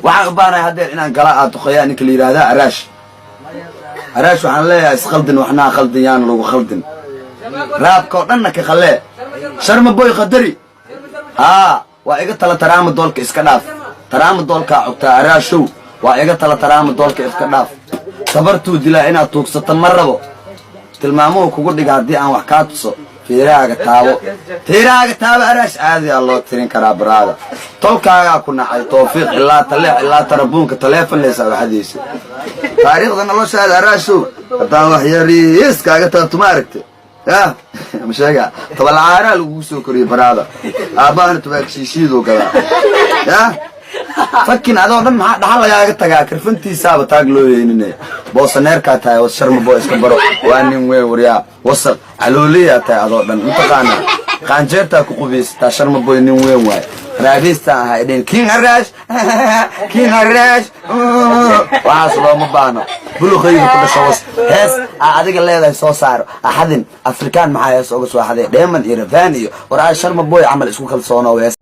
waxaan u baanahay haddeer inaan gala aad tuqayaan ninka la yidhaahdaa araash waxaan leeyahay iskhaldin waxnaa khaldin yaan lagu khaldin raabka oo dhanna ka khallee sharma boy qadari waa iga tala taraama doolka iska dhaaf taraama doolkaa cogtaa araashow waa iga tala taraama doolka iska dhaaf sabartuu dilaa inaad tuugsato ma rabo tilmaamuhu kugu dhiga haddii aan wax kaa tuso fiirahaaga taabo araash caadi aa loo tirin karaa baraada tolkaagaa ku nacay tawfiiq ilaa taleex ilaa tarabuunka taleefon leysaa waxadiisa taariikhda noloshaada araashow haddaan wax yariiskaaga taabto ma aragte يا مشاجع طب العارة لوسو كوري برادا أبان تبغى شيشيدو كذا يا فكين هذا ودم ده حلا يا كتاعك كرفنتي ساب تاجلو ينني بوس نيركا تاي وشرم بوس كبرو وانين وين وريا وصل علولية تاي هذا ودم متقانا قانجرتا كوبيس تا شرم بوي نين وين واي رابيستا هايدين كين هراش وعاصلو مبانا بلو خير كده شوص هس أديك اللي هذا صار أحد أفريقيا معايا يسوق واحد دائما إيرفاني ورا شرم بوي عمل اسمه خلصانة ويس